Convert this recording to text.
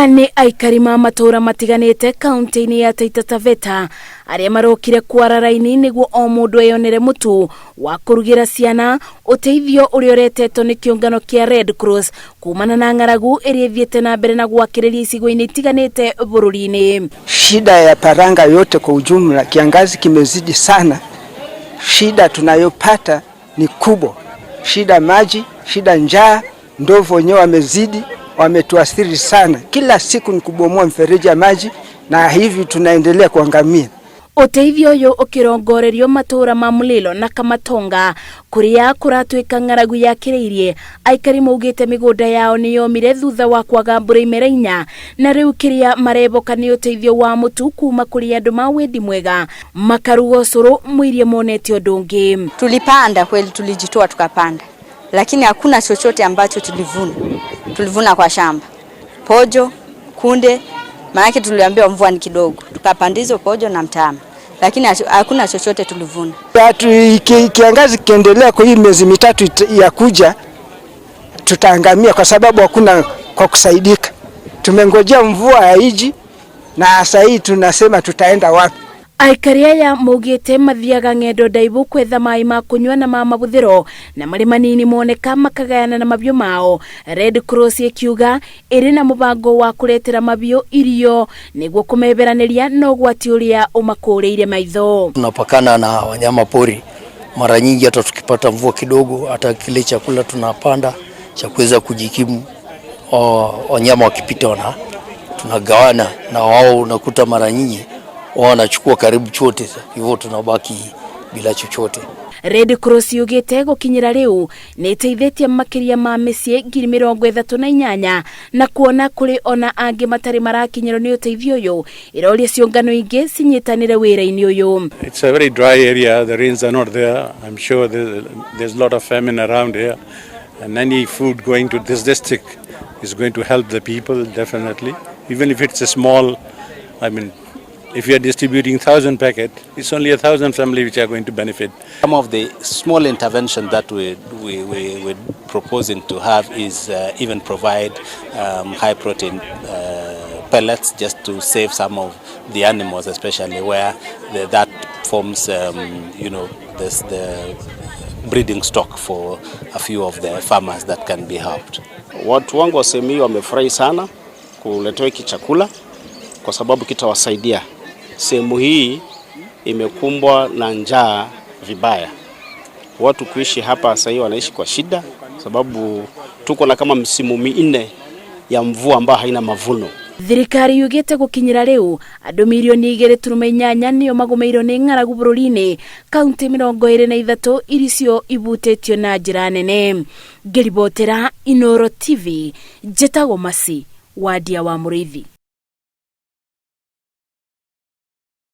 Aya ni aikari ma matura matiganite kaunti-ini ya Taita Taveta aria marokire kwara raini niguo o mundu eyonere mutu wa kurugira ciana uteithio uria uretetwo ni kiungano kia Red Cross kumana na ng'aragu iria ithiete na mbere na gwakĩrĩria icigo-ini itiganite bururi-ini. Shida ya Paranga yote kwa ujumla, kiangazi kimezidi sana. Shida tunayopata ni kubwa. Shida maji, shida njaa, ndovu wenyewe wamezidi, wametuathiri sana. Kila siku ni kubomoa mfereji ya maji na hivi tunaendelea kuangamia. Uteithio uyu ukirongorerio matura ma Mulilo na Kamatonga kuria kuratwika ng'aragu yakĩrĩirie. Aikari maugite migunda yao ni yomire thutha wa kwaga mbura imera inya, na riu kiria mareboka ni uteithio wa mutu kuma kuri andu ma wendi mwega makaruga ucuru mwirie monete undu ungi. Tulipanda kweli, tulijitoa tukapanda, lakini hakuna chochote ambacho tulivuna kwa shamba. Pojo, kunde, maana tuliambiwa mvua ni kidogo, tukapandizo pojo na mtama, lakini hakuna chochote tulivuna. Kiangazi kiendelea kwa hii miezi mitatu ya kuja, tutaangamia kwa sababu hakuna kwa kusaidika. Tumengojea mvua haiji na sasa hii tunasema tutaenda wapi? Aikari aya maugite mathiaga ng'endo ndaibu kwetha mai ma kunywa na ma mabuthiro na mari manini moneka makagayana na mabio mao. Red Cross ikiuga iri na mubango wa kuretera mabio irio niguo kumeberaniria no gwati uria umakureire maitho. Tunapakana na wanyama pori, mara nyingi hata tukipata mvua kidogo, hata kile chakula tunapanda cha kuweza kujikimu, wanyama wakipita tunagawana na wao. Unakuta mara nyingi wanachukua karibu chote, hivyo tunabaki bila chochote. Red Cross yugite gukinyira riu ni iteithĩtie makiria ma mĩciĩ 38,000 na kuona kuri ona angi matari marakinyirwo ni uteithio uyu iroria ciungano ingi cinyitanire wira-ini uyu. It's a very dry area, the rains are not there. I'm sure there's a lot of famine around here, and any food going to this district is going to help the people definitely, even if it's a small, if you are distributing 1,000 packets, it's only 1,000 families which are going to benefit. Some of the small intervention that we're proposing to have is even provide high protein pellets just to save some of the animals, especially where that forms, the breeding stock for a few of the farmers that can be helped. Watu wangu wa sehemu hii wamefurahi sana kuletewa hiki chakula kwa sababu kitawasaidia. Sehemu hii imekumbwa na njaa vibaya. Watu kuishi hapa sasa hivi wanaishi kwa shida sababu tuko na kama msimu minne ya mvua ambayo haina mavuno. Thirikari yugite gukinyira riu andu milioni 2.8 niyo magumeirwo ni ng'aragu bururi-ini kaunti 23 iricio ibutĩtio na njĩra nene. Ngĩribotera Inooro TV, Njĩtagwo Masi, Wadia wa Mũrĩithi.